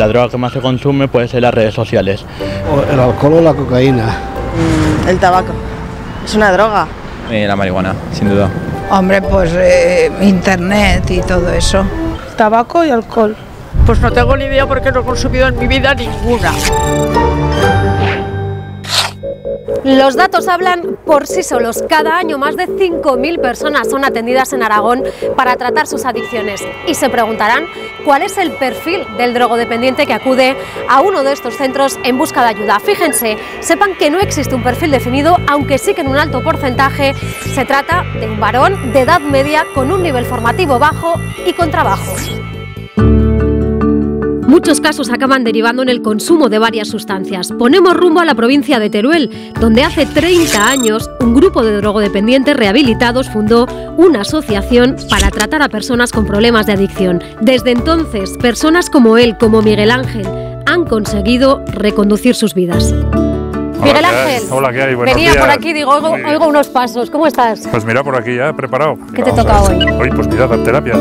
la droga que más se consume puede ser las redes sociales. El alcohol o la cocaína. El tabaco. Es una droga. La marihuana, sin duda. Hombre, pues internet y todo eso. Tabaco y alcohol. Pues no tengo ni idea porque no he consumido en mi vida ninguna. Los datos hablan por sí solos. Cada año más de 5.000 personas son atendidas en Aragón para tratar sus adicciones. Y se preguntarán cuál es el perfil del drogodependiente que acude a uno de estos centros en busca de ayuda. Fíjense, sepan que no existe un perfil definido, aunque sí que en un alto porcentaje se trata de un varón de edad media con un nivel formativo bajo y con trabajo. Muchos casos acaban derivando en el consumo de varias sustancias. Ponemos rumbo a la provincia de Teruel, donde hace 30 años un grupo de drogodependientes rehabilitados fundó una asociación para tratar a personas con problemas de adicción. Desde entonces, personas como él, como Miguel Ángel, han conseguido reconducir sus vidas. Miguel Ángel, hola, ¿qué hay? Buenos venía días. por aquí, digo, oigo unos pasos. ¿Cómo estás? Pues mira, por aquí ya, preparado. ¿Qué te toca hoy? Hoy, pues mira, dar terapia.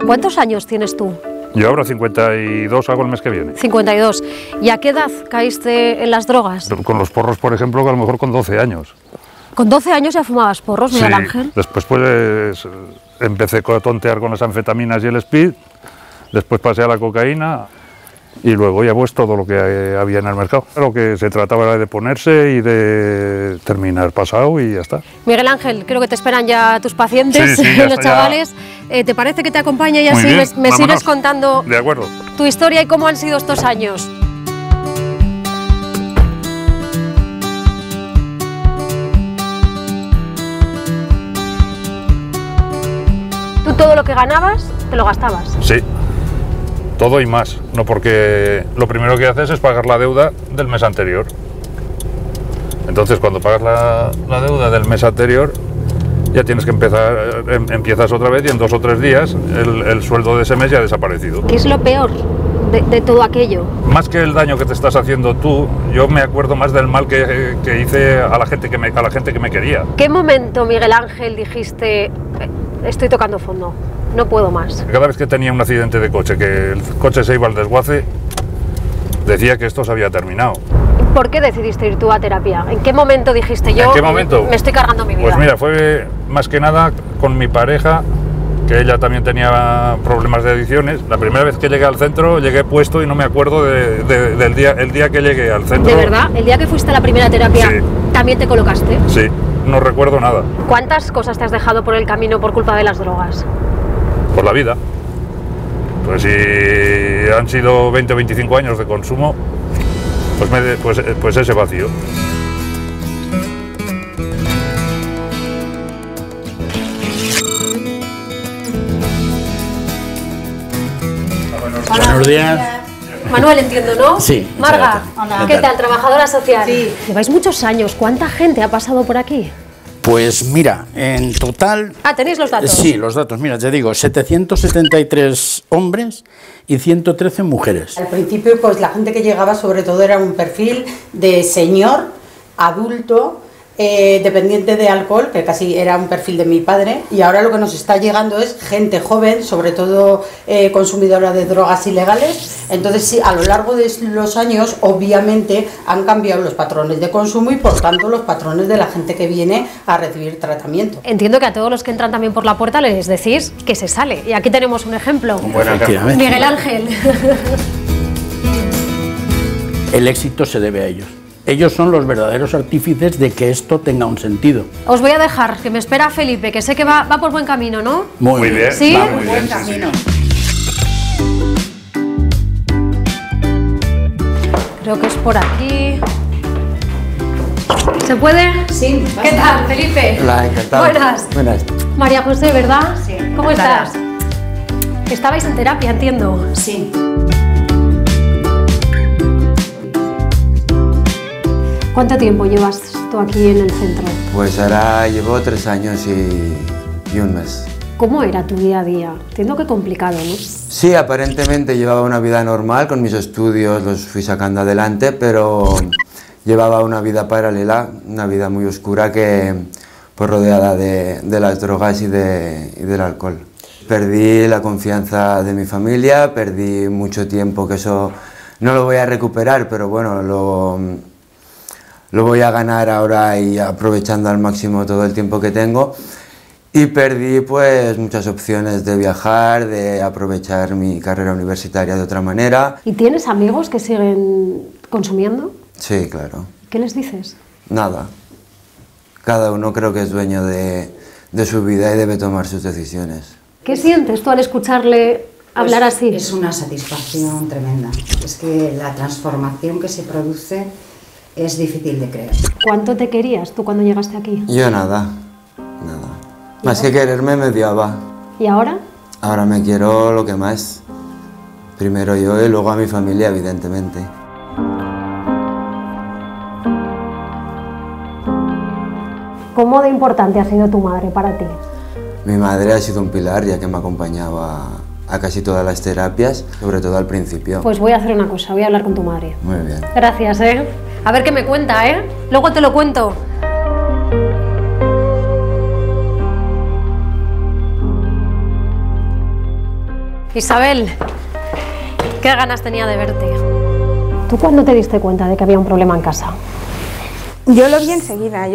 ¿Cuántos años tienes tú? Yo ahora 52 hago el mes que viene. 52. ¿Y a qué edad caíste en las drogas? Con los porros, por ejemplo, que a lo mejor con 12 años. ¿Con 12 años ya fumabas porros, Miguel Ángel? Después pues empecé a tontear con las anfetaminas y el speed, después pasé a la cocaína y luego ya pues todo lo que había en el mercado. Lo que se trataba era de ponerse y de terminar pasado y ya está. Miguel Ángel, creo que te esperan ya tus pacientes, Sí, ya los chavales. ¿Te parece que te acompañe y así me sigues contando de acuerdo. Tu historia y cómo han sido estos años? ¿Tú todo lo que ganabas te lo gastabas? Sí. Todo y más, no, porque lo primero que haces es pagar la deuda del mes anterior. Entonces, cuando pagas la deuda del mes anterior, ya tienes que empiezas otra vez y en 2 o 3 días el sueldo de ese mes ya ha desaparecido. ¿Qué es lo peor de todo aquello? Más que el daño que te estás haciendo tú, yo me acuerdo más del mal que hice a la gente que me quería. ¿Qué momento, Miguel Ángel, dijiste, estoy tocando fondo? No puedo más. Cada vez que tenía un accidente de coche, que el coche se iba al desguace, decía que esto se había terminado. ¿Por qué decidiste ir tú a terapia? ¿En qué momento dijiste yo? ¿En qué momento? Me estoy cargando mi vida. Pues mira, fue más que nada con mi pareja, que ella también tenía problemas de adicciones. La primera vez que llegué al centro, llegué puesto y no me acuerdo del día que llegué al centro. ¿De verdad? ¿El día que fuiste a la primera terapia, sí, también te colocaste? Sí, no recuerdo nada. ¿Cuántas cosas te has dejado por el camino por culpa de las drogas? Por la vida. Pues si han sido 20 o 25 años de consumo, pues ese vacío. Buenos días. Manuel, entiendo, ¿no? Sí. Marga, Hola. ¿qué tal? Trabajadora social. Sí. Lleváis muchos años. ¿Cuánta gente ha pasado por aquí? Pues mira, en total... Ah, ¿tenéis los datos? Sí, los datos. Mira, te digo, 773 hombres y 113 mujeres. Al principio, pues la gente que llegaba sobre todo era un perfil de señor, adulto, dependiente de alcohol, que casi era un perfil de mi padre, y ahora lo que nos está llegando es gente joven, sobre todo consumidora de drogas ilegales. Entonces sí, a lo largo de los años obviamente han cambiado los patrones de consumo y por tanto los patrones de la gente que viene a recibir tratamiento. Entiendo que a todos los que entran también por la puerta les decís que se sale, y aquí tenemos un ejemplo. Miguel Ángel. El éxito se debe a ellos. Ellos son los verdaderos artífices de que esto tenga un sentido. Os voy a dejar, que me espera Felipe, que sé que va por buen camino, ¿no? Muy bien. ¿Sí? Va muy Buen bien, camino. Creo que es por aquí. ¿Se puede? Sí. ¿Qué tal, Felipe? Hola, encantado. Buenas. María José, ¿verdad? Sí. ¿Cómo encantada. estás? Estabais en terapia, entiendo. Sí. ¿Cuánto tiempo llevas tú aquí en el centro? Pues ahora llevo 3 años y un mes. ¿Cómo era tu día a día? Entiendo que complicado, ¿no? Sí, aparentemente llevaba una vida normal, con mis estudios los fui sacando adelante, pero llevaba una vida paralela, una vida muy oscura que pues rodeada de las drogas y del alcohol. perdí la confianza de mi familia, perdí mucho tiempo, que eso no lo voy a recuperar, pero bueno, lo voy a ganar ahora y aprovechando al máximo todo el tiempo que tengo. Y perdí pues muchas opciones de viajar, de aprovechar mi carrera universitaria de otra manera. ¿Y tienes amigos que siguen consumiendo? Sí, claro. ¿Qué les dices? Nada. Cada uno creo que es dueño de su vida y debe tomar sus decisiones. ¿Qué sientes tú al escucharle hablar Pues así? es una satisfacción tremenda. Es que la transformación que se produce es difícil de creer. ¿Cuánto te querías tú cuando llegaste aquí? Yo nada. Más que quererme me odiaba. ¿Y ahora? Ahora me quiero lo que más. Primero yo y luego a mi familia, evidentemente. ¿Cómo de importante ha sido tu madre para ti? Mi madre ha sido un pilar, ya que me acompañaba a casi todas las terapias, sobre todo al principio. Pues voy a hacer una cosa, voy a hablar con tu madre. Muy bien. Gracias, ¿eh? A ver qué me cuenta, ¿eh? Luego te lo cuento. Isabel, qué ganas tenía de verte. ¿Tú cuándo te diste cuenta de que había un problema en casa? Yo lo vi enseguida,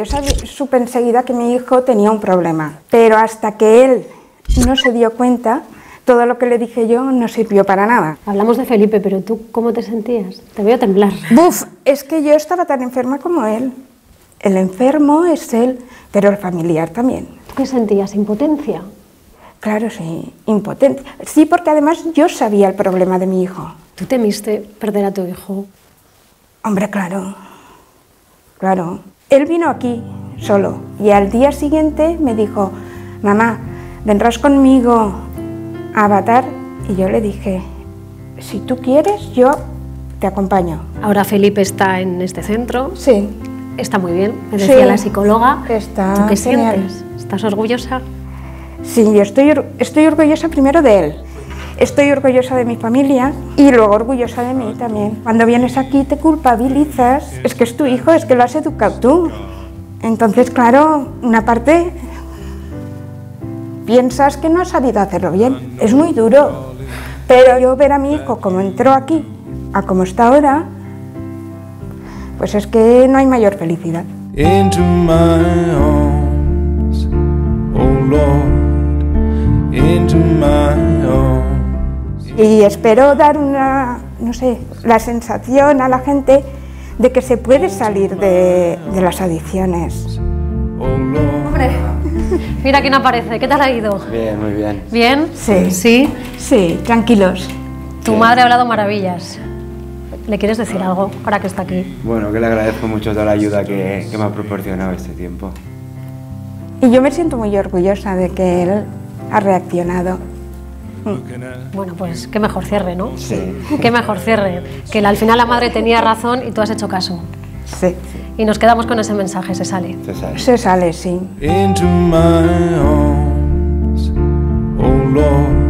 supe enseguida que mi hijo tenía un problema, pero hasta que él no se dio cuenta, todo lo que le dije yo no sirvió para nada. Hablamos de Felipe, pero ¿tú cómo te sentías? Te veo temblar. Buf, es que yo estaba tan enferma como él. El enfermo es él, pero el familiar también. ¿Tú qué sentías? ¿Impotencia? Claro, sí, impotencia. Sí, porque además yo sabía el problema de mi hijo. ¿Tú temiste perder a tu hijo? Hombre, claro. Claro. Él vino aquí, solo, y al día siguiente me dijo, mamá, ¿vendrás conmigo a Avatar? Y yo le dije, si tú quieres, yo te acompaño. Ahora Felipe está en este centro. Sí. Está muy bien, me decía la psicóloga. Está ¿Tú qué genial. sientes? ¿Estás orgullosa? Sí, yo estoy orgullosa primero de él. Estoy orgullosa de mi familia y luego orgullosa de mí también. Cuando vienes aquí te culpabilizas. Es que es tu hijo, es que lo has educado tú. Entonces, claro, una parte piensas que no has sabido hacerlo bien. Es muy duro. Pero yo ver a mi hijo como entró aquí a como está ahora, pues es que no hay mayor felicidad. Into my arms, oh Lord, into my arms. Y espero dar una, no sé, la sensación a la gente de que se puede salir de las adicciones. Hombre, mira quién aparece. ¿Qué tal ha ido? Bien, muy bien. ¿Bien? Sí. ¿Sí? Sí, tranquilos. Tu madre ha hablado maravillas. ¿Le quieres decir algo ahora que está aquí? Bueno, que le agradezco mucho toda la ayuda que me ha proporcionado este tiempo. Y yo me siento muy orgullosa de que él ha reaccionado. Bueno, pues qué mejor cierre, ¿no? Sí. Qué mejor cierre. Que al final la madre tenía razón y tú has hecho caso. Sí. Y nos quedamos con ese mensaje, se sale. Se sale, sí. Into my arms, oh Lord.